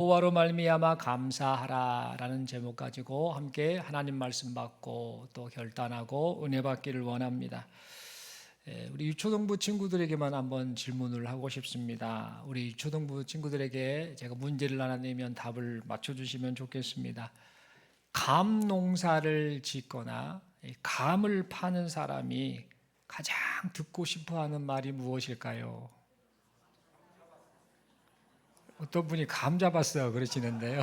여호와로 말미암아 감사하라라는 제목 가지고 함께 하나님 말씀 받고 또 결단하고 은혜 받기를 원합니다. 우리 유초등부 친구들에게만 한번 질문을 하고 싶습니다. 우리 유초등부 친구들에게 제가 문제를 하나 내면 답을 맞춰주시면 좋겠습니다. 감 농사를 짓거나 감을 파는 사람이 가장 듣고 싶어하는 말이 무엇일까요? 어떤 분이 감 잡았어요 그러시는데요.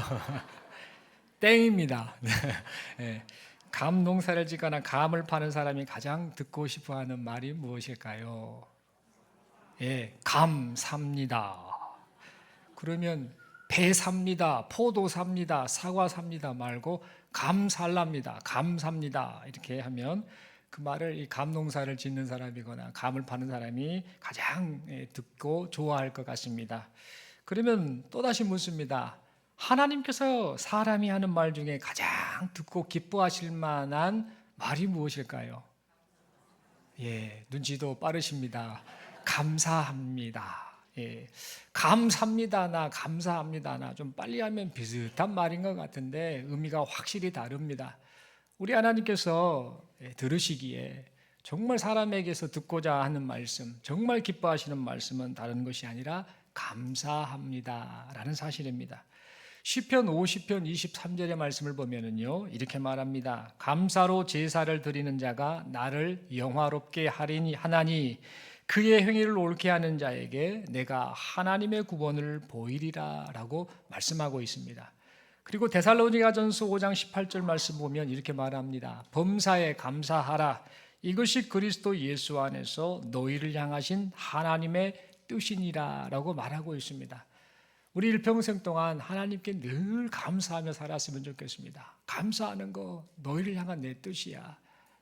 땡입니다. 네. 감 농사를 짓거나 감을 파는 사람이 가장 듣고 싶어하는 말이 무엇일까요? 예, 감 삽니다. 그러면 배 삽니다, 포도 삽니다, 사과 삽니다 말고 감 살랍니다, 감 삽니다 이렇게 하면 그 말을 이 감 농사를 짓는 사람이거나 감을 파는 사람이 가장 듣고 좋아할 것 같습니다. 그러면 또다시 묻습니다. 하나님께서 사람이 하는 말 중에 가장 듣고 기뻐하실 만한 말이 무엇일까요? 예, 눈치도 빠르십니다. 감사합니다. 예, 감사합니다나 감사합니다나 좀 빨리 하면 비슷한 말인 것 같은데 의미가 확실히 다릅니다. 우리 하나님께서 들으시기에 정말 사람에게서 듣고자 하는 말씀, 정말 기뻐하시는 말씀은 다른 것이 아니라 감사합니다라는 사실입니다. 시편 50편 23절의 말씀을 보면은요 이렇게 말합니다. 감사로 제사를 드리는 자가 나를 영화롭게 하나니 그의 행위를 옳게 하는 자에게 내가 하나님의 구원을 보이리라라고 말씀하고 있습니다. 그리고 데살로니가전서 5장 18절 말씀 보면 이렇게 말합니다. 범사에 감사하라. 이것이 그리스도 예수 안에서 너희를 향하신 하나님의 뜻이니라라고 말하고 있습니다. 우리 일평생 동안 하나님께 늘 감사하며 살았으면 좋겠습니다. 감사하는 거 너희를 향한 내 뜻이야.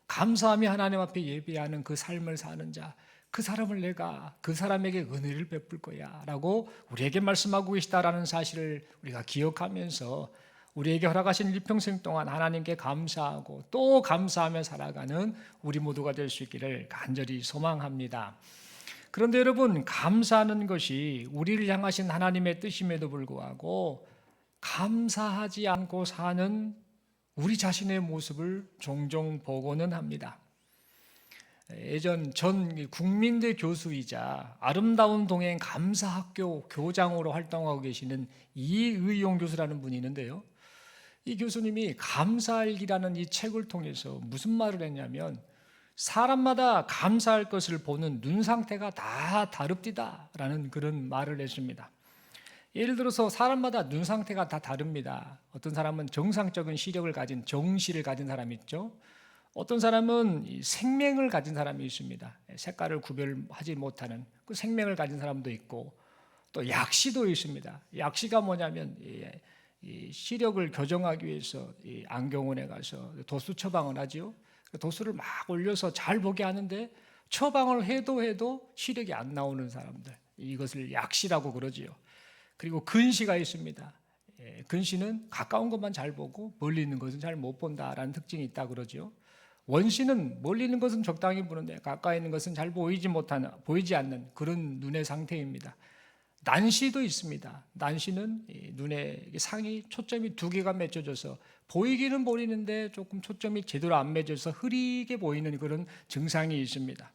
감사하며 하나님 앞에 예배하는 그 삶을 사는 자, 그 사람을 내가 그 사람에게 은혜를 베풀 거야 라고 우리에게 말씀하고 계시다라는 사실을 우리가 기억하면서 우리에게 허락하신 일평생 동안 하나님께 감사하고 또 감사하며 살아가는 우리 모두가 될 수 있기를 간절히 소망합니다. 그런데 여러분, 감사하는 것이 우리를 향하신 하나님의 뜻임에도 불구하고 감사하지 않고 사는 우리 자신의 모습을 종종 보고는 합니다. 예전 전 국민대 교수이자 아름다운 동행 감사학교 교장으로 활동하고 계시는 이의용 교수라는 분이 있는데요. 이 교수님이 감사일기라는 이 책을 통해서 무슨 말을 했냐면 사람마다 감사할 것을 보는 눈 상태가 다 다릅디다 라는 그런 말을 했습니다. 예를 들어서 사람마다 눈 상태가 다 다릅니다. 어떤 사람은 정상적인 시력을 가진 정시를 가진 사람이 있죠. 어떤 사람은 생맹을 가진 사람이 있습니다. 색깔을 구별하지 못하는 그 생맹을 가진 사람도 있고 또 약시도 있습니다. 약시가 뭐냐면 이 시력을 교정하기 위해서 이 안경원에 가서 도수 처방을 하지요. 도수를 막 올려서 잘 보게 하는데 처방을 해도 시력이 안 나오는 사람들, 이것을 약시라고 그러지요. 그리고 근시가 있습니다. 근시는 가까운 것만 잘 보고 멀리 있는 것은 잘 못 본다라는 특징이 있다 그러죠. 원시는 멀리 있는 것은 적당히 보는데 가까이 있는 것은 잘 보이지 않는 그런 눈의 상태입니다. 난시도 있습니다. 난시는 눈의 상이 초점이 두 개가 맺혀져서 보이기는 보이는데 조금 초점이 제대로 안 맺혀서 흐리게 보이는 그런 증상이 있습니다.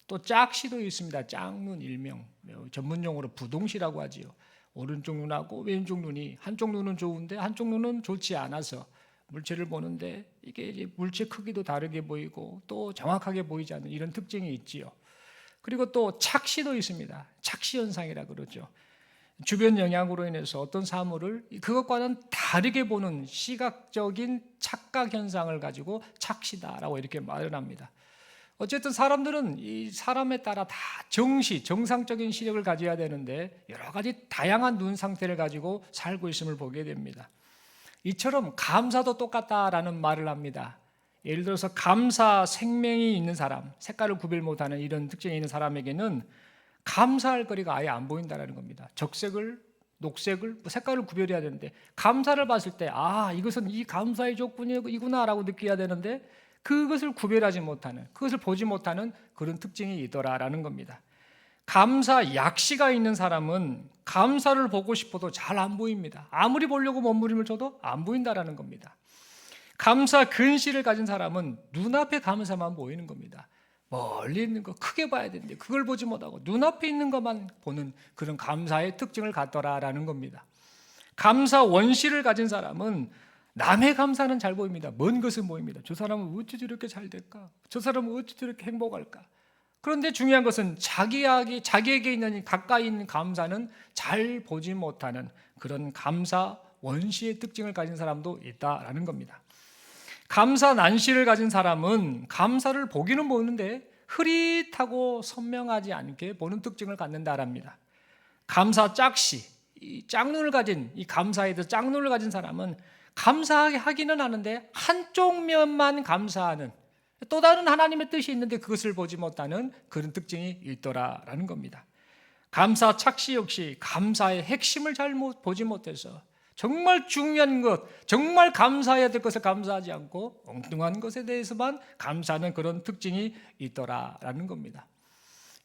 또 짝시도 있습니다. 짝눈 일명, 전문용어로 부동시라고 하지요. 오른쪽 눈하고 왼쪽 눈이 한쪽 눈은 좋은데 한쪽 눈은 좋지 않아서 물체를 보는데 이게 물체 크기도 다르게 보이고 또 정확하게 보이지 않는 이런 특징이 있지요. 그리고 또 착시도 있습니다. 착시 현상이라 그러죠. 주변 영향으로 인해서 어떤 사물을 그것과는 다르게 보는 시각적인 착각 현상을 가지고 착시다라고 이렇게 말을 합니다. 어쨌든 사람들은 이 사람에 따라 다 정상적인 시력을 가져야 되는데 여러 가지 다양한 눈 상태를 가지고 살고 있음을 보게 됩니다. 이처럼 감사도 똑같다라는 말을 합니다. 예를 들어서 감사 생명이 있는 사람, 색깔을 구별 못하는 이런 특징이 있는 사람에게는 감사할 거리가 아예 안 보인다는 겁니다. 적색을, 녹색을, 색깔을 구별해야 되는데 감사를 봤을 때 이것은 이 감사의 조건이구나라고 느껴야 되는데 그것을 구별하지 못하는, 그것을 보지 못하는 그런 특징이 있더라라는 겁니다. 감사 약시가 있는 사람은 감사를 보고 싶어도 잘 안 보입니다. 아무리 보려고 몸부림을 쳐도 안 보인다라는 겁니다. 감사 근시를 가진 사람은 눈앞에 감사만 보이는 겁니다. 멀리 있는 거 크게 봐야 되는데 그걸 보지 못하고 눈앞에 있는 것만 보는 그런 감사의 특징을 갖더라라는 겁니다. 감사 원시를 가진 사람은 남의 감사는 잘 보입니다. 먼 것은 보입니다. 저 사람은 어찌 저렇게 잘 될까? 저 사람은 어찌 저렇게 행복할까? 그런데 중요한 것은 자기에게 있는 가까이 있는 감사는 잘 보지 못하는 그런 감사 원시의 특징을 가진 사람도 있다라는 겁니다. 감사 난시를 가진 사람은 감사를 보기는 보는데 흐릿하고 선명하지 않게 보는 특징을 갖는다랍니다. 감사 짝시, 이 짝눈을 가진 이 감사에 대해서 짝눈을 가진 사람은 감사하기는 하는데 한쪽 면만 감사하는 또 다른 하나님의 뜻이 있는데 그것을 보지 못하는 그런 특징이 있더라라는 겁니다. 감사 착시 역시 감사의 핵심을 잘 보지 못해서 정말 중요한 것, 정말 감사해야 될 것을 감사하지 않고 엉뚱한 것에 대해서만 감사하는 그런 특징이 있더라라는 겁니다.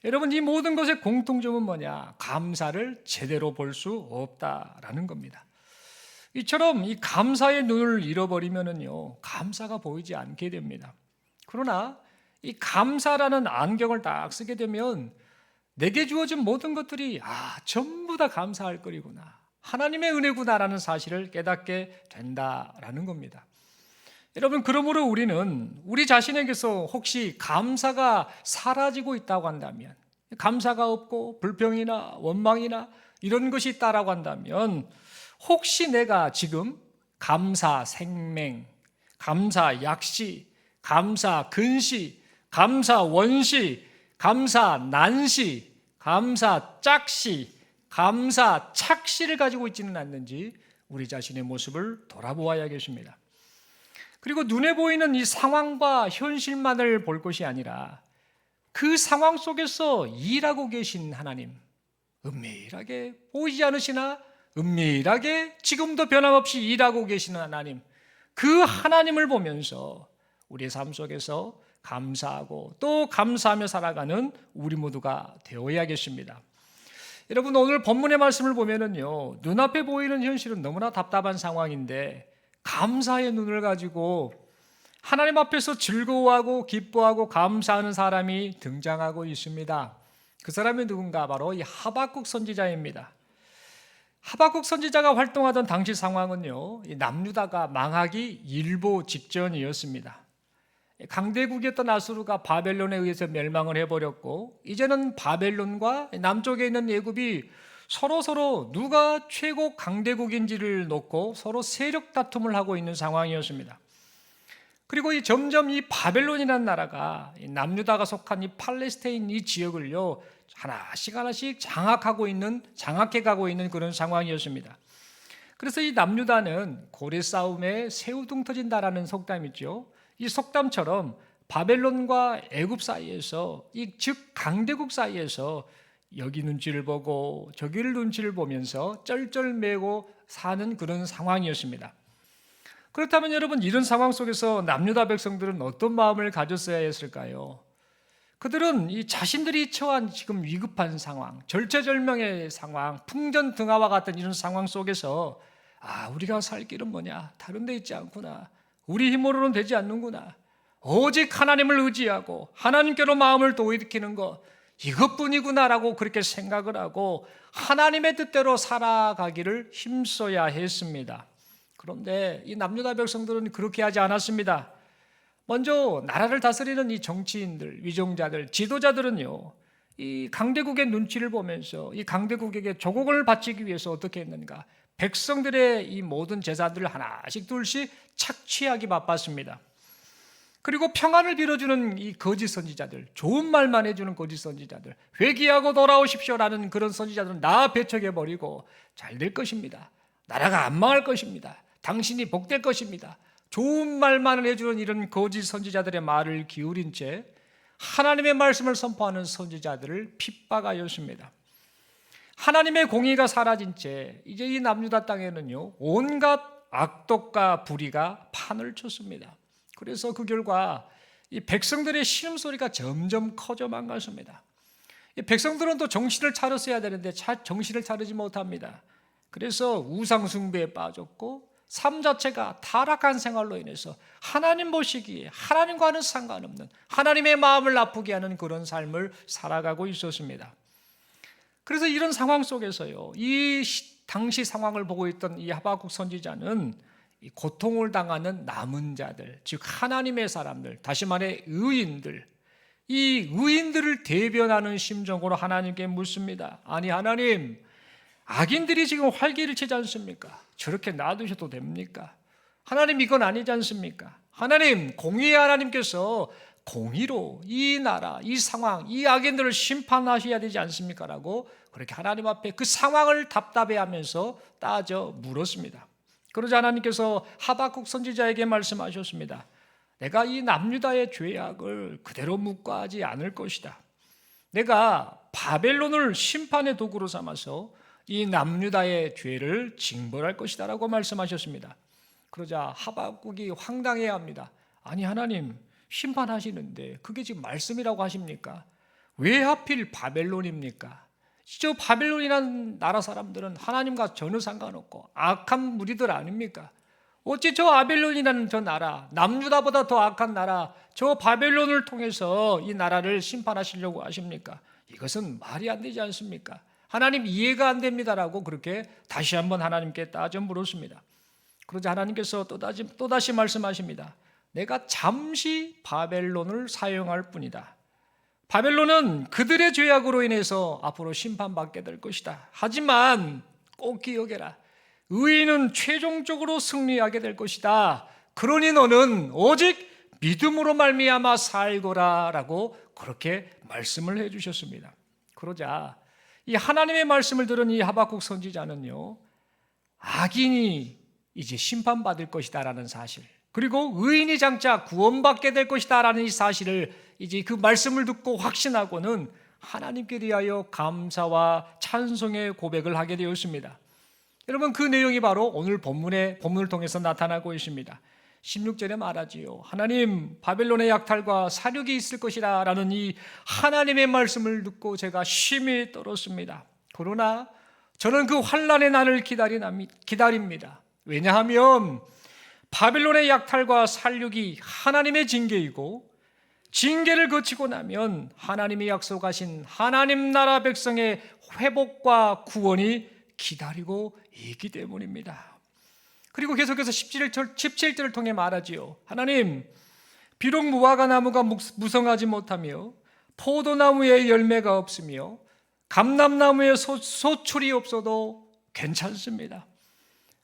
여러분, 이 모든 것의 공통점은 뭐냐? 감사를 제대로 볼 수 없다라는 겁니다. 이처럼 이 감사의 눈을 잃어버리면은요, 감사가 보이지 않게 됩니다. 그러나 이 감사라는 안경을 딱 쓰게 되면 내게 주어진 모든 것들이 전부 다 감사할 거리구나, 하나님의 은혜구나라는 사실을 깨닫게 된다라는 겁니다. 여러분, 그러므로 우리는 우리 자신에게서 혹시 감사가 사라지고 있다고 한다면, 감사가 없고 불평이나 원망이나 이런 것이 있다라고 한다면, 혹시 내가 지금 감사 생맹, 감사 약시, 감사 근시, 감사 원시, 감사 난시, 감사 짝시, 감사 착시를 가지고 있지는 않는지 우리 자신의 모습을 돌아보아야겠습니다. 그리고 눈에 보이는 이 상황과 현실만을 볼 것이 아니라 그 상황 속에서 일하고 계신 하나님, 은밀하게 보이지 않으시나 은밀하게 지금도 변함없이 일하고 계시는 하나님, 그 하나님을 보면서 우리의 삶 속에서 감사하고 또 감사하며 살아가는 우리 모두가 되어야겠습니다. 여러분, 오늘 본문의 말씀을 보면은요, 눈앞에 보이는 현실은 너무나 답답한 상황인데 감사의 눈을 가지고 하나님 앞에서 즐거워하고 기뻐하고 감사하는 사람이 등장하고 있습니다. 그 사람이 누군가? 바로 이 하박국 선지자입니다. 하박국 선지자가 활동하던 당시 상황은요, 남유다가 망하기 일보 직전이었습니다. 강대국이었던 아수르가 바벨론에 의해서 멸망을 해버렸고, 이제는 바벨론과 남쪽에 있는 애굽이 서로 누가 최고 강대국인지를 놓고 서로 세력 다툼을 하고 있는 상황이었습니다. 그리고 점점 이 바벨론이라는 나라가 남유다가 속한 이 팔레스타인 이 지역을요, 하나씩 장악해 가고 있는 그런 상황이었습니다. 그래서 이 남유다는 고래 싸움에 새우등 터진다라는 속담이 있죠. 이 속담처럼 바벨론과 애굽 사이에서, 즉 강대국 사이에서 여기 눈치를 보고 저기를 눈치를 보면서 쩔쩔매고 사는 그런 상황이었습니다. 그렇다면 여러분, 이런 상황 속에서 남유다 백성들은 어떤 마음을 가졌어야 했을까요? 그들은 이 자신들이 처한 지금 위급한 상황, 절체절명의 상황, 풍전등화와 같은 이런 상황 속에서 우리가 살 길은 뭐냐? 다른 데 있지 않구나. 우리 힘으로는 되지 않는구나. 오직 하나님을 의지하고 하나님께로 마음을 돌이키는 것, 이것뿐이구나라고 그렇게 생각을 하고 하나님의 뜻대로 살아가기를 힘써야 했습니다. 그런데 이 남유다 백성들은 그렇게 하지 않았습니다. 먼저 나라를 다스리는 이 정치인들, 위정자들, 지도자들은요, 이 강대국의 눈치를 보면서 이 강대국에게 조공을 바치기 위해서 어떻게 했는가? 백성들의 이 모든 제사들을 하나씩 둘씩 착취하기 바빴습니다. 그리고 평안을 빌어주는 이 거짓 선지자들, 좋은 말만 해주는 거짓 선지자들, 회개하고 돌아오십시오라는 그런 선지자들은 다 배척해버리고 잘 될 것입니다. 나라가 안 망할 것입니다. 당신이 복될 것입니다. 좋은 말만을 해주는 이런 거짓 선지자들의 말을 기울인 채 하나님의 말씀을 선포하는 선지자들을 핍박하였습니다. 하나님의 공의가 사라진 채 이제 이 남유다 땅에는요, 온갖 악독과 불의가 판을 쳤습니다. 그래서 그 결과 이 백성들의 신음소리가 점점 커져만 갔습니다. 이 백성들은 또 정신을 차렸어야 되는데 정신을 차리지 못합니다. 그래서 우상 숭배에 빠졌고 삶 자체가 타락한 생활로 인해서 하나님 보시기에 하나님과는 상관없는, 하나님의 마음을 아프게 하는 그런 삶을 살아가고 있었습니다. 그래서 이런 상황 속에서요, 이 당시 상황을 보고 있던 이 하박국 선지자는 이 고통을 당하는 남은 자들, 즉 하나님의 사람들, 다시 말해 의인들, 이 의인들을 대변하는 심정으로 하나님께 묻습니다. 아니 하나님, 악인들이 지금 활기를 치지 않습니까? 저렇게 놔두셔도 됩니까? 하나님, 이건 아니지 않습니까? 하나님, 공의의 하나님께서 공의로 이 나라, 이 상황, 이 악인들을 심판하셔야 되지 않습니까? 라고 그렇게 하나님 앞에 그 상황을 답답해하면서 따져 물었습니다. 그러자 하나님께서 하박국 선지자에게 말씀하셨습니다. 내가 이 남유다의 죄악을 그대로 묵과하지 않을 것이다. 내가 바벨론을 심판의 도구로 삼아서 이 남유다의 죄를 징벌할 것이다 라고 말씀하셨습니다. 그러자 하박국이 황당해야 합니다. 아니 하나님, 심판하시는데 그게 지금 말씀이라고 하십니까? 왜 하필 바벨론입니까? 저 바벨론이라는 나라 사람들은 하나님과 전혀 상관없고 악한 무리들 아닙니까? 어찌 저 바벨론이라는 저 나라, 남유다보다 더 악한 나라, 저 바벨론을 통해서 이 나라를 심판하시려고 하십니까? 이것은 말이 안 되지 않습니까? 하나님, 이해가 안 됩니다라고 그렇게 다시 한번 하나님께 따져 물었습니다. 그러자 하나님께서 또다시 말씀하십니다. 내가 잠시 바벨론을 사용할 뿐이다. 바벨론은 그들의 죄악으로 인해서 앞으로 심판받게 될 것이다. 하지만 꼭 기억해라. 의인은 최종적으로 승리하게 될 것이다. 그러니 너는 오직 믿음으로 말미암아 살거라 라고 그렇게 말씀을 해주셨습니다. 그러자 이 하나님의 말씀을 들은 이 하박국 선지자는요, 악인이 이제 심판받을 것이다 라는 사실, 그리고 의인이 장차 구원받게 될 것이다 라는 이 사실을 이제 그 말씀을 듣고 확신하고는 하나님께 대하여 감사와 찬송의 고백을 하게 되었습니다. 여러분, 그 내용이 바로 오늘 본문을 통해서 나타나고 있습니다. 16절에 말하지요. 하나님, 바벨론의 약탈과 사륙이 있을 것이라 라는 이 하나님의 말씀을 듣고 제가 심히 떨었습니다. 그러나 저는 그 환난의 날을 기다립니다. 왜냐하면 바벨론의 약탈과 살육이 하나님의 징계이고, 징계를 거치고 나면 하나님이 약속하신 하나님 나라 백성의 회복과 구원이 기다리고 있기 때문입니다. 그리고 계속해서 17절을 통해 말하지요. 하나님, 비록 무화과 나무가 무성하지 못하며 포도나무에 열매가 없으며 감람나무에 소출이 없어도 괜찮습니다.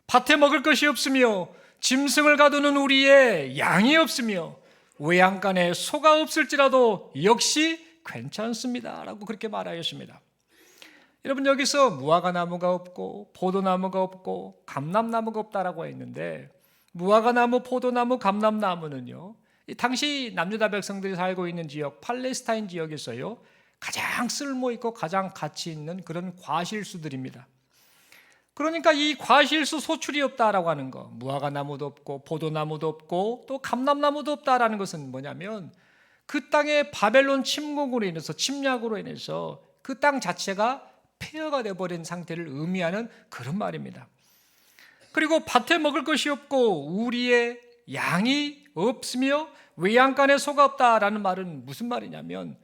밭에 먹을 것이 없으며 짐승을 가두는 우리의 양이 없으며 외양간에 소가 없을지라도 역시 괜찮습니다 라고 그렇게 말하였습니다. 여러분, 여기서 무화과 나무가 없고 포도나무가 없고 감람나무가 없다라고 했는데, 무화과 나무, 포도나무, 감람나무는요, 당시 남유다 백성들이 살고 있는 지역, 팔레스타인 지역에서요 가장 쓸모있고 가장 가치 있는 그런 과실수들입니다. 그러니까 이 과실수 소출이 없다라고 하는 거, 무화과 나무도 없고 포도나무도 없고 또 감람나무도 없다라는 것은 뭐냐면, 그 땅의 바벨론 침략으로 인해서 그 땅 자체가 폐허가 되어버린 상태를 의미하는 그런 말입니다. 그리고 밭에 먹을 것이 없고 우리의 양이 없으며 외양간에 소가 없다라는 말은 무슨 말이냐면,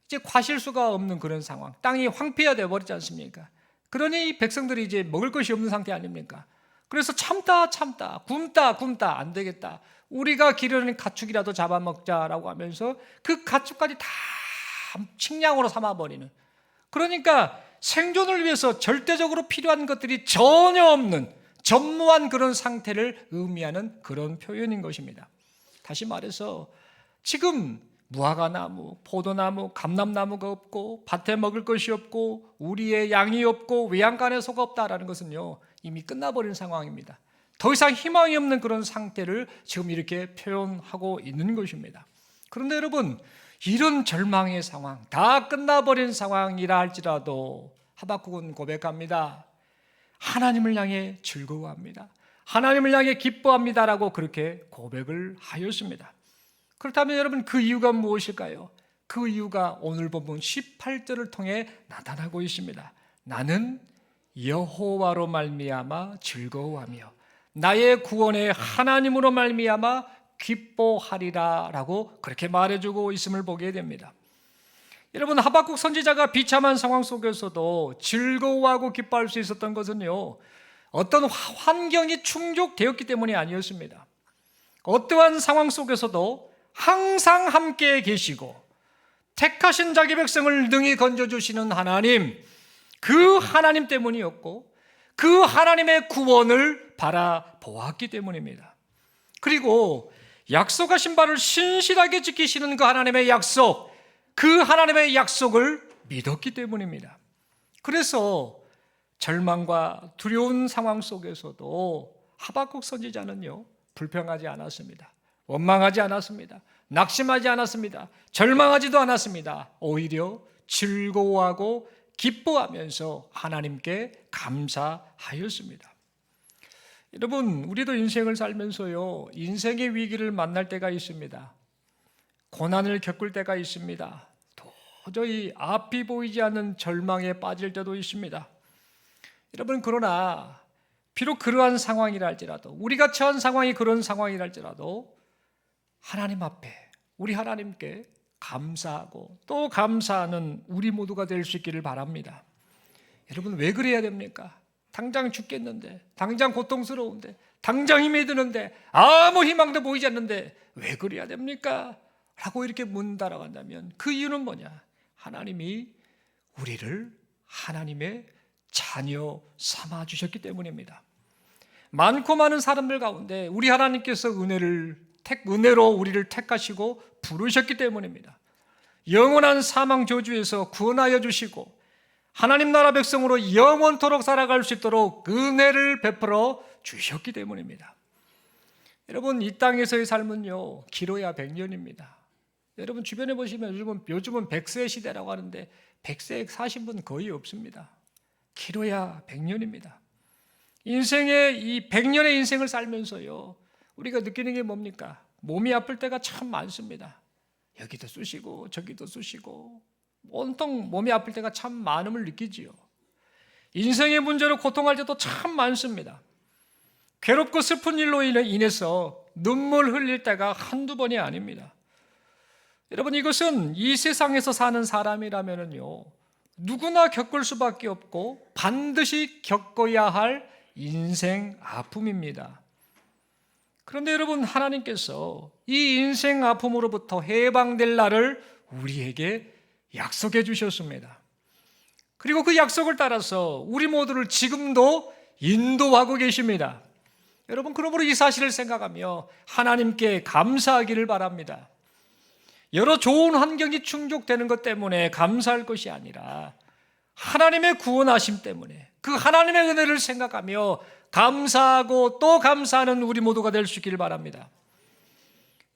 이제 과실수가 없는 그런 상황, 땅이 황폐화 되어버리지 않습니까? 그러니 백성들이 이제 먹을 것이 없는 상태 아닙니까? 그래서 참다 굶다 안 되겠다, 우리가 기르는 가축이라도 잡아먹자라고 하면서 그 가축까지 다 식량으로 삼아버리는, 그러니까 생존을 위해서 절대적으로 필요한 것들이 전혀 없는 전무한 그런 상태를 의미하는 그런 표현인 것입니다. 다시 말해서 지금 무화과 나무, 포도나무, 감람나무가 없고 밭에 먹을 것이 없고 우리의 양이 없고 외양간에 소가 없다라는 것은요, 이미 끝나버린 상황입니다. 더 이상 희망이 없는 그런 상태를 지금 이렇게 표현하고 있는 것입니다. 그런데 여러분, 이런 절망의 상황, 다 끝나버린 상황이라 할지라도 하박국은 고백합니다. 하나님을 향해 즐거워합니다. 하나님을 향해 기뻐합니다라고 그렇게 고백을 하였습니다. 그렇다면 여러분, 그 이유가 무엇일까요? 그 이유가 오늘 본문 18절을 통해 나타나고 있습니다. 나는 여호와로 말미암아 즐거워하며 나의 구원의 하나님으로 말미암아 기뻐하리라 라고 그렇게 말해주고 있음을 보게 됩니다. 여러분, 하박국 선지자가 비참한 상황 속에서도 즐거워하고 기뻐할 수 있었던 것은요, 어떤 환경이 충족되었기 때문이 아니었습니다. 어떠한 상황 속에서도 항상 함께 계시고 택하신 자기 백성을 능히 건져주시는 하나님, 그 하나님 때문이었고 그 하나님의 구원을 바라보았기 때문입니다. 그리고 약속하신 바를 신실하게 지키시는 그 하나님의 약속, 그 하나님의 약속을 믿었기 때문입니다. 그래서 절망과 두려운 상황 속에서도 하박국 선지자는요, 불평하지 않았습니다. 원망하지 않았습니다. 낙심하지 않았습니다. 절망하지도 않았습니다. 오히려 즐거워하고 기뻐하면서 하나님께 감사하였습니다. 여러분, 우리도 인생을 살면서요, 인생의 위기를 만날 때가 있습니다. 고난을 겪을 때가 있습니다. 도저히 앞이 보이지 않는 절망에 빠질 때도 있습니다. 여러분, 그러나 비록 그러한 상황이라 할지라도, 우리가 처한 상황이 그런 상황이라 할지라도 하나님 앞에 우리 하나님께 감사하고 또 감사하는 우리 모두가 될 수 있기를 바랍니다. 여러분, 왜 그래야 됩니까? 당장 죽겠는데, 당장 고통스러운데, 당장 힘이 드는데, 아무 희망도 보이지 않는데 왜 그래야 됩니까? 라고 이렇게 묻는다라고 한다면 그 이유는 뭐냐? 하나님이 우리를 하나님의 자녀 삼아 주셨기 때문입니다. 많고 많은 사람들 가운데 우리 하나님께서 은혜로 우리를 택하시고 부르셨기 때문입니다. 영원한 사망 저주에서 구원하여 주시고 하나님 나라 백성으로 영원토록 살아갈 수 있도록 은혜를 베풀어 주셨기 때문입니다. 여러분, 이 땅에서의 삶은요, 길어야 100년입니다. 여러분, 주변에 보시면 요즘은 100세 시대라고 하는데 100세 사신 분 거의 없습니다. 길어야 100년입니다. 인생의 이 100년의 인생을 살면서요, 우리가 느끼는 게 뭡니까? 몸이 아플 때가 참 많습니다. 여기도 쑤시고 저기도 쑤시고 온통 몸이 아플 때가 참 많음을 느끼지요. 인생의 문제로 고통할 때도 참 많습니다. 괴롭고 슬픈 일로 인해서 눈물 흘릴 때가 한두 번이 아닙니다. 여러분, 이것은 이 세상에서 사는 사람이라면요, 누구나 겪을 수밖에 없고 반드시 겪어야 할 인생 아픔입니다. 그런데 여러분, 하나님께서 이 인생 아픔으로부터 해방될 날을 우리에게 약속해 주셨습니다. 그리고 그 약속을 따라서 우리 모두를 지금도 인도하고 계십니다. 여러분, 그러므로 이 사실을 생각하며 하나님께 감사하기를 바랍니다. 여러 좋은 환경이 충족되는 것 때문에 감사할 것이 아니라 하나님의 구원하심 때문에 그 하나님의 은혜를 생각하며 감사하고 또 감사하는 우리 모두가 될 수 있기를 바랍니다.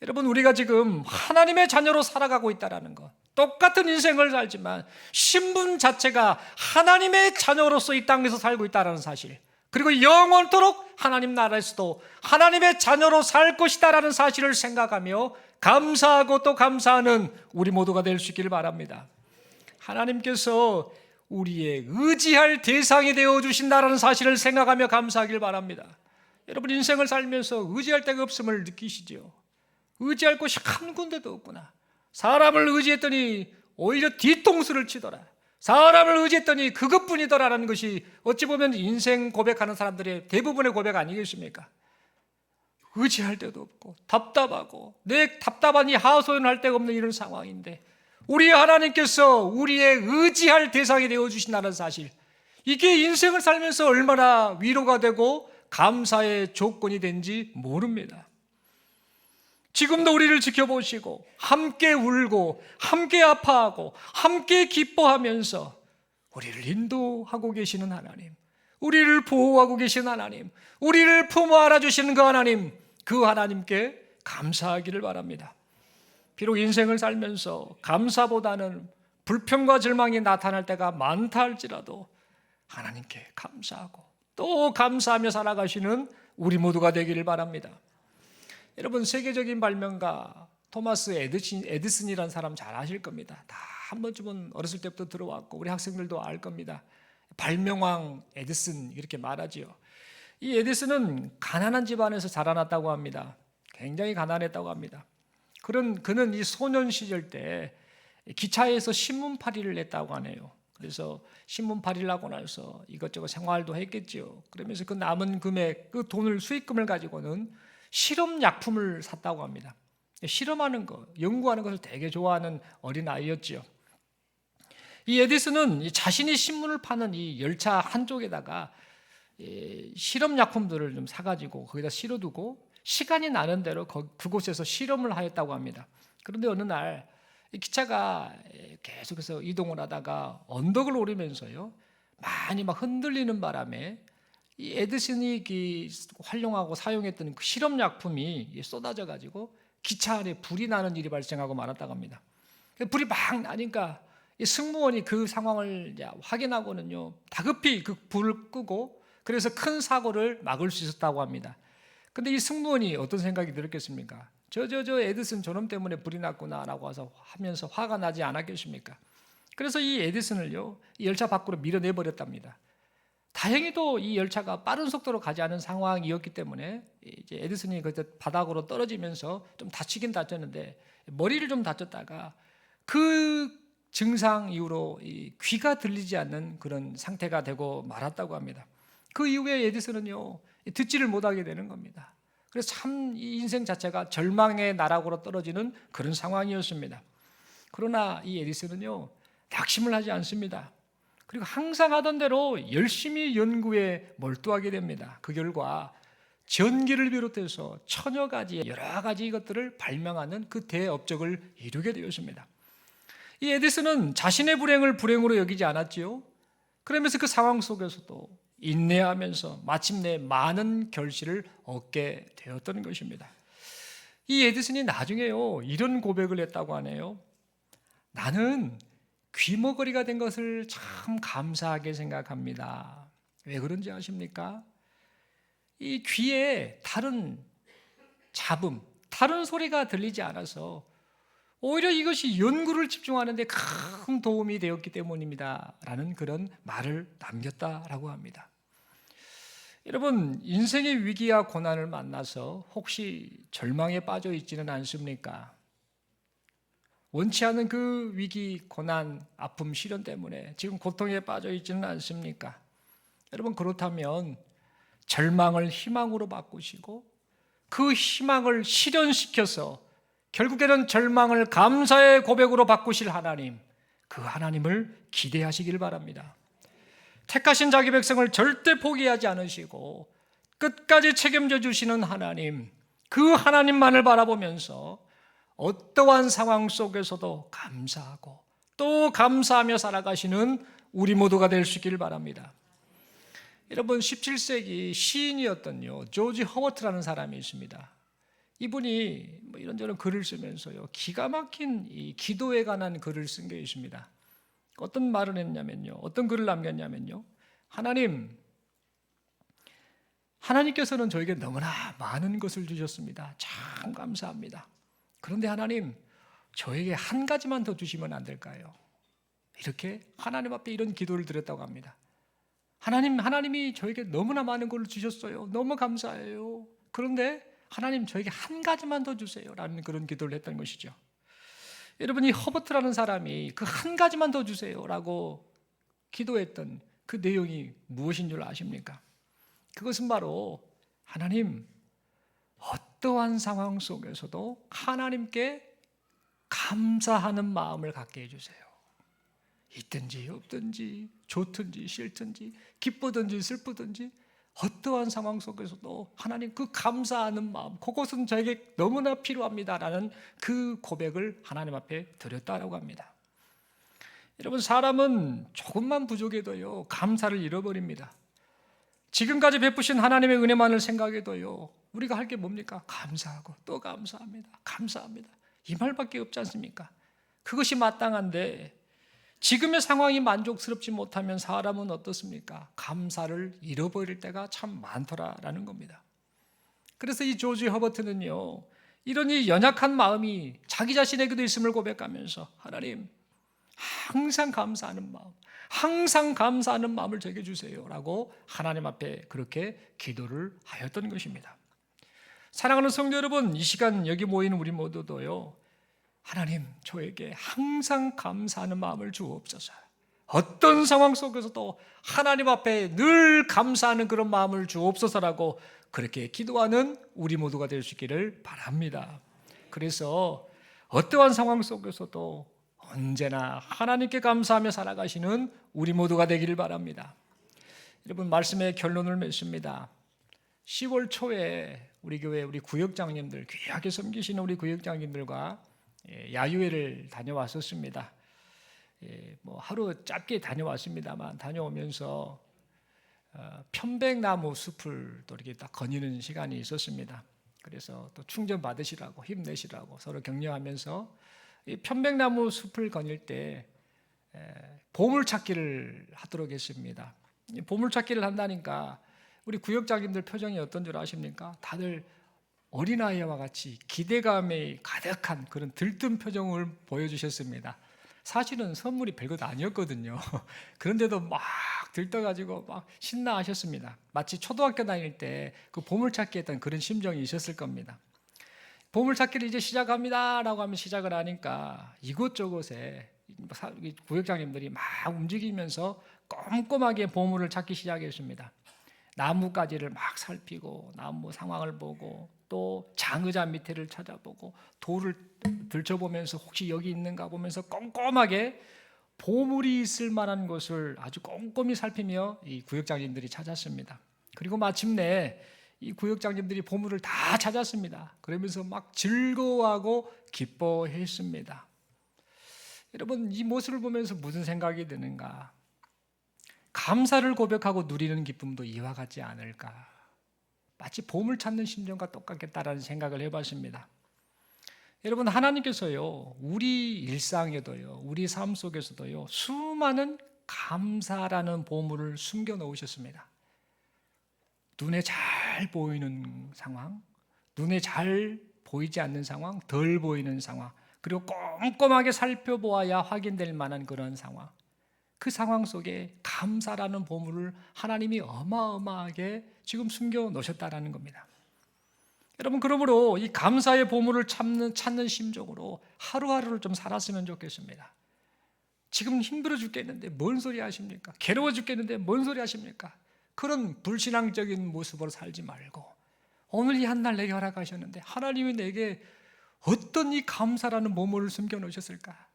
여러분, 우리가 지금 하나님의 자녀로 살아가고 있다는 것, 똑같은 인생을 살지만 신분 자체가 하나님의 자녀로서 이 땅에서 살고 있다는 사실, 그리고 영원토록 하나님 나라에서도 하나님의 자녀로 살 것이다라는 사실을 생각하며 감사하고 또 감사하는 우리 모두가 될 수 있기를 바랍니다. 하나님께서 우리의 의지할 대상이 되어주신다는 사실을 생각하며 감사하길 바랍니다. 여러분, 인생을 살면서 의지할 데가 없음을 느끼시죠? 의지할 곳이 한 군데도 없구나. 사람을 의지했더니 오히려 뒤통수를 치더라. 사람을 의지했더니 그것뿐이더라라는 것이 어찌 보면 인생 고백하는 사람들의 대부분의 고백 아니겠습니까? 의지할 데도 없고 답답하고 내 답답하니 하소연할 데가 없는 이런 상황인데 우리 하나님께서 우리의 의지할 대상이 되어주신다는 사실, 이게 인생을 살면서 얼마나 위로가 되고 감사의 조건이 된지 모릅니다. 지금도 우리를 지켜보시고 함께 울고 함께 아파하고 함께 기뻐하면서 우리를 인도하고 계시는 하나님, 우리를 보호하고 계신 하나님, 우리를 품어 안아주시는 그 하나님, 그 하나님께 감사하기를 바랍니다. 비록 인생을 살면서 감사보다는 불평과 절망이 나타날 때가 많다 할지라도 하나님께 감사하고 또 감사하며 살아가시는 우리 모두가 되기를 바랍니다. 여러분, 세계적인 발명가 토마스 에디슨이라는 사람 잘 아실 겁니다. 다 한 번쯤은 어렸을 때부터 들어왔고 우리 학생들도 알 겁니다. 발명왕 에디슨 이렇게 말하지요. 이 에디슨은 가난한 집안에서 자라났다고 합니다. 굉장히 가난했다고 합니다. 그는 이 소년 시절 때 기차에서 신문팔이를 했다고 하네요. 그래서 신문팔이를 하고 나서 이것저것 생활도 했겠죠. 그러면서 그 남은 금액, 그 돈을 수익금을 가지고는 실험약품을 샀다고 합니다. 실험하는 거, 연구하는 것을 되게 좋아하는 어린아이였죠. 이 에디슨은 자신이 신문을 파는 이 열차 한쪽에다가 실험약품들을 좀 사가지고 거기다 실어두고 시간이 나는 대로 그곳에서 실험을 하였다고 합니다. 그런데 어느 날 기차가 계속해서 이동을 하다가 언덕을 오르면서요, 많이 막 흔들리는 바람에 이 에디슨이 활용하고 사용했던 그 실험약품이 쏟아져 가지고 기차 안에 불이 나는 일이 발생하고 말았다고 합니다. 불이 막 나니까 이 승무원이 그 상황을 확인하고는요, 다급히 그 불을 끄고 그래서 큰 사고를 막을 수 있었다고 합니다. 근데 이 승무원이 어떤 생각이 들었겠습니까? 저 에디슨 저놈 때문에 불이 났구나라고 하면서 화가 나지 않았겠습니까? 그래서 이 에디슨을요, 이 열차 밖으로 밀어내버렸답니다. 다행히도 이 열차가 빠른 속도로 가지 않은 상황이었기 때문에 이제 에디슨이 그때 바닥으로 떨어지면서 좀 다치긴 다쳤는데 머리를 좀 다쳤다가 그 증상 이후로 이 귀가 들리지 않는 그런 상태가 되고 말았다고 합니다. 그 이후에 에디슨은요, 듣지를 못하게 되는 겁니다. 그래서 참 이 인생 자체가 절망의 나락으로 떨어지는 그런 상황이었습니다. 그러나 이 에디슨은요, 낙심을 하지 않습니다. 그리고 항상 하던 대로 열심히 연구에 몰두하게 됩니다. 그 결과 전기를 비롯해서 천여 가지 여러 가지 것들을 발명하는 그 대업적을 이루게 되었습니다. 이 에디슨은 자신의 불행을 불행으로 여기지 않았지요. 그러면서 그 상황 속에서도 인내하면서 마침내 많은 결실을 얻게 되었던 것입니다. 이 에디슨이 나중에요, 이런 고백을 했다고 하네요. 나는 귀머거리가 된 것을 참 감사하게 생각합니다. 왜 그런지 아십니까? 이 귀에 다른 잡음, 다른 소리가 들리지 않아서 오히려 이것이 연구를 집중하는 데 큰 도움이 되었기 때문입니다 라는 그런 말을 남겼다라고 합니다. 여러분, 인생의 위기와 고난을 만나서 혹시 절망에 빠져 있지는 않습니까? 원치 않은 그 위기, 고난, 아픔, 시련 때문에 지금 고통에 빠져 있지는 않습니까? 여러분, 그렇다면 절망을 희망으로 바꾸시고 그 희망을 실현시켜서 결국에는 절망을 감사의 고백으로 바꾸실 하나님, 그 하나님을 기대하시길 바랍니다. 택하신 자기 백성을 절대 포기하지 않으시고 끝까지 책임져 주시는 하나님, 그 하나님만을 바라보면서 어떠한 상황 속에서도 감사하고 또 감사하며 살아가시는 우리 모두가 될 수 있기를 바랍니다. 여러분, 17세기 시인이었던 조지 허버트라는 사람이 있습니다. 이분이 이런저런 글을 쓰면서요, 기가 막힌 이 기도에 관한 글을 쓴 게 있습니다. 어떤 말을 했냐면요, 어떤 글을 남겼냐면요, 하나님께서는 저에게 너무나 많은 것을 주셨습니다. 참 감사합니다. 그런데 하나님, 저에게 한 가지만 더 주시면 안 될까요? 이렇게 하나님 앞에 이런 기도를 드렸다고 합니다. 하나님이 저에게 너무나 많은 걸 주셨어요. 너무 감사해요. 그런데 하나님, 저에게 한 가지만 더 주세요 라는 그런 기도를 했던 것이죠. 여러분, 이 허버트라는 사람이 그 한 가지만 더 주세요 라고 기도했던 그 내용이 무엇인 줄 아십니까? 그것은 바로 하나님, 어떠한 상황 속에서도 하나님께 감사하는 마음을 갖게 해주세요. 있든지 없든지 좋든지 싫든지 기쁘든지 슬프든지 어떠한 상황 속에서도 하나님, 그 감사하는 마음, 그것은 저에게 너무나 필요합니다라는 그 고백을 하나님 앞에 드렸다라고 합니다. 여러분, 사람은 조금만 부족해도요, 감사를 잃어버립니다. 지금까지 베푸신 하나님의 은혜만을 생각해도요, 우리가 할 게 뭡니까? 감사하고 또 감사합니다. 감사합니다. 이 말밖에 없지 않습니까? 그것이 마땅한데 지금의 상황이 만족스럽지 못하면 사람은 어떻습니까? 감사를 잃어버릴 때가 참 많더라라는 겁니다. 그래서 이 조지 허버트는요, 이런 이 연약한 마음이 자기 자신에게도 있음을 고백하면서 하나님 항상 감사하는 마음, 항상 감사하는 마음을 제게 주세요라고 하나님 앞에 그렇게 기도를 하였던 것입니다. 사랑하는 성도 여러분, 이 시간 여기 모인 우리 모두도요, 하나님 저에게 항상 감사하는 마음을 주옵소서. 어떤 상황 속에서도 하나님 앞에 늘 감사하는 그런 마음을 주옵소서라고 그렇게 기도하는 우리 모두가 될 수 있기를 바랍니다. 그래서 어떠한 상황 속에서도 언제나 하나님께 감사하며 살아가시는 우리 모두가 되기를 바랍니다. 여러분, 말씀의 결론을 맺습니다. 10월 초에 우리 교회 우리 구역장님들, 귀하게 섬기시는 우리 구역장님들과 야유회를 다녀왔었습니다. 하루 짧게 다녀왔습니다만 다녀오면서 편백나무 숲을 또 이렇게 딱 거니는 시간이 있었습니다. 그래서 또 충전 받으시라고 힘내시라고 서로 격려하면서 이 편백나무 숲을 거닐 때 보물찾기를 하도록 했습니다. 보물찾기를 한다니까 우리 구역장님들 표정이 어떤 줄 아십니까? 다들 어린아이와 같이 기대감에 가득한 그런 들뜬 표정을 보여주셨습니다. 사실은 선물이 별것 아니었거든요. 그런데도 막 들떠가지고 막 신나하셨습니다. 마치 초등학교 다닐 때 그 보물찾기 했던 그런 심정이 있었을 겁니다. 보물찾기를 이제 시작합니다 라고 하면 시작을 하니까 이곳저곳에 구역장님들이 막 움직이면서 꼼꼼하게 보물을 찾기 시작했습니다. 나뭇가지를 막 살피고 나무 상황을 보고 또 장의자 밑에를 찾아보고 돌을 들춰보면서 혹시 여기 있는가 보면서 꼼꼼하게 보물이 있을 만한 곳을 아주 꼼꼼히 살피며 이 구역장님들이 찾았습니다. 그리고 마침내 이 구역장님들이 보물을 다 찾았습니다. 그러면서 막 즐거워하고 기뻐했습니다. 여러분, 이 모습을 보면서 무슨 생각이 드는가? 감사를 고백하고 누리는 기쁨도 이와 같지 않을까? 마치 보물 찾는 심정과 똑같겠다라는 생각을 해봤습니다. 여러분, 하나님께서요, 우리 일상에도요, 우리 삶 속에서도요, 수많은 감사라는 보물을 숨겨 놓으셨습니다. 눈에 잘 보이는 상황, 눈에 잘 보이지 않는 상황, 덜 보이는 상황, 그리고 꼼꼼하게 살펴보아야 확인될 만한 그런 상황, 그 상황 속에 감사라는 보물을 하나님이 어마어마하게 지금 숨겨 놓으셨다라는 겁니다. 여러분, 그러므로 이 감사의 보물을 찾는 심정으로 하루하루를 좀 살았으면 좋겠습니다. 지금 힘들어 죽겠는데 뭔 소리 하십니까? 괴로워 죽겠는데 뭔 소리 하십니까? 그런 불신앙적인 모습으로 살지 말고 오늘 이 한 날 내게 허락하셨는데 하나님이 내게 어떤 이 감사라는 보물을 숨겨 놓으셨을까?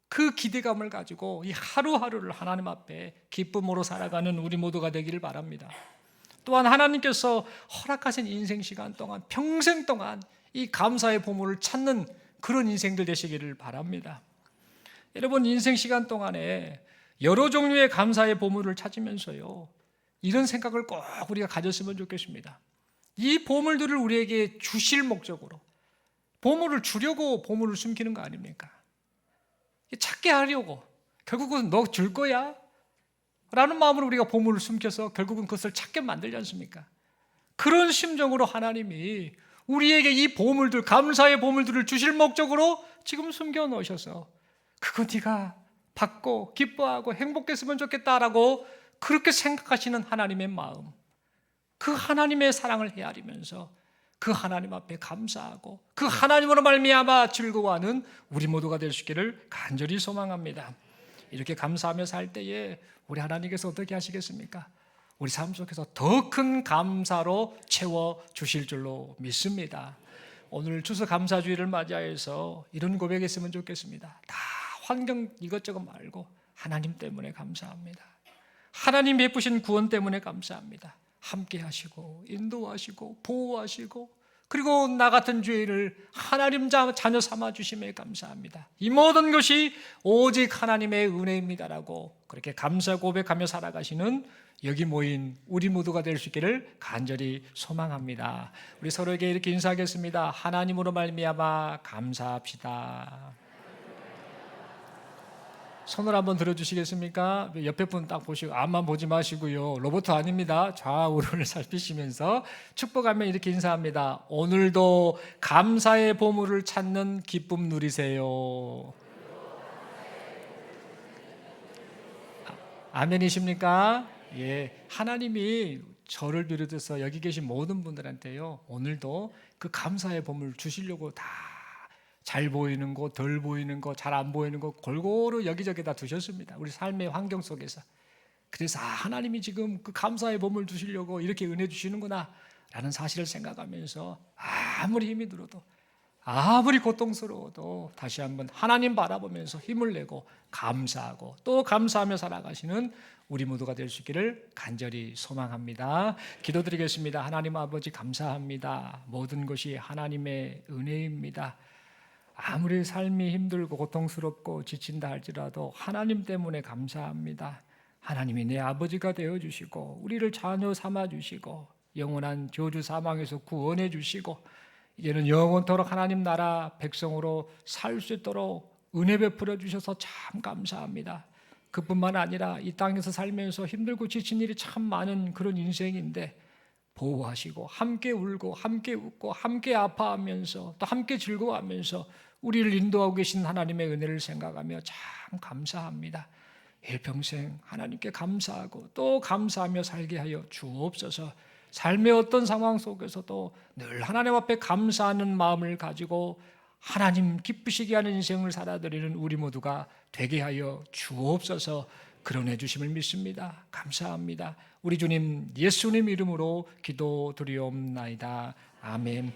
그 기대감을 가지고 이 하루하루를 하나님 앞에 기쁨으로 살아가는 우리 모두가 되기를 바랍니다. 또한 하나님께서 허락하신 인생 시간 동안 평생 동안 이 감사의 보물을 찾는 그런 인생들 되시기를 바랍니다. 여러분, 인생 시간 동안에 여러 종류의 감사의 보물을 찾으면서요, 이런 생각을 꼭 우리가 가졌으면 좋겠습니다. 이 보물들을 우리에게 주실 목적으로 보물을 주려고 보물을 숨기는 거 아닙니까? 찾게 하려고 결국은 너 줄 거야? 라는 마음으로 우리가 보물을 숨겨서 결국은 그것을 찾게 만들지 않습니까? 그런 심정으로 하나님이 우리에게 이 보물들, 감사의 보물들을 주실 목적으로 지금 숨겨 놓으셔서 그거 네가 받고 기뻐하고 행복했으면 좋겠다라고 그렇게 생각하시는 하나님의 마음, 그 하나님의 사랑을 헤아리면서 그 하나님 앞에 감사하고 그 하나님으로 말미암아 즐거워하는 우리 모두가 될 수 있기를 간절히 소망합니다. 이렇게 감사하며 살 때에 우리 하나님께서 어떻게 하시겠습니까? 우리 삶 속에서 더 큰 감사로 채워주실 줄로 믿습니다. 오늘 추수감사주의를 맞이해서 이런 고백했으면 좋겠습니다. 다 환경 이것저것 말고 하나님 때문에 감사합니다. 하나님 베푸신 구원 때문에 감사합니다. 함께 하시고 인도하시고 보호하시고 그리고 나 같은 죄인을 하나님 자녀 삼아 주심에 감사합니다. 이 모든 것이 오직 하나님의 은혜입니다라고 그렇게 감사 고백하며 살아가시는 여기 모인 우리 모두가 될 수 있기를 간절히 소망합니다. 우리 서로에게 이렇게 인사하겠습니다. 하나님으로 말미암아 감사합시다. 손을 한번 들어주시겠습니까? 옆에 분 딱 보시고 앞만 보지 마시고요. 로봇 아닙니다. 좌우를 살피시면서 축복하면 이렇게 인사합니다. 오늘도 감사의 보물을 찾는 기쁨 누리세요. 아멘이십니까? 예, 하나님이 저를 비롯해서 여기 계신 모든 분들한테요, 오늘도 그 감사의 보물 주시려고 다 잘 보이는 거, 덜 보이는 거, 잘 안 보이는 거 골고루 여기저기 다 두셨습니다. 우리 삶의 환경 속에서. 그래서 하나님이 지금 그 감사의 보물 주시려고 이렇게 은혜 주시는구나 라는 사실을 생각하면서 아무리 힘이 들어도, 아무리 고통스러워도 다시 한번 하나님 바라보면서 힘을 내고 감사하고 또 감사하며 살아가시는 우리 모두가 될 수 있기를 간절히 소망합니다. 기도드리겠습니다. 하나님 아버지 감사합니다. 모든 것이 하나님의 은혜입니다. 아무리 삶이 힘들고 고통스럽고 지친다 할지라도 하나님 때문에 감사합니다. 하나님이 내 아버지가 되어주시고 우리를 자녀 삼아주시고 영원한 저주 사망에서 구원해 주시고 이제는 영원토록 하나님 나라 백성으로 살 수 있도록 은혜 베풀어 주셔서 참 감사합니다. 그뿐만 아니라 이 땅에서 살면서 힘들고 지친 일이 참 많은 그런 인생인데 보호하시고 함께 울고 함께 웃고 함께 아파하면서 또 함께 즐거워하면서 우리를 인도하고 계신 하나님의 은혜를 생각하며 참 감사합니다. 일평생 하나님께 감사하고 또 감사하며 살게 하여 주옵소서. 삶의 어떤 상황 속에서도 늘 하나님 앞에 감사하는 마음을 가지고 하나님 기쁘시게 하는 인생을 살아드리는 우리 모두가 되게 하여 주옵소서. 그런 해 주심을 믿습니다. 감사합니다. 우리 주님 예수님 이름으로 기도드리옵나이다. 아멘.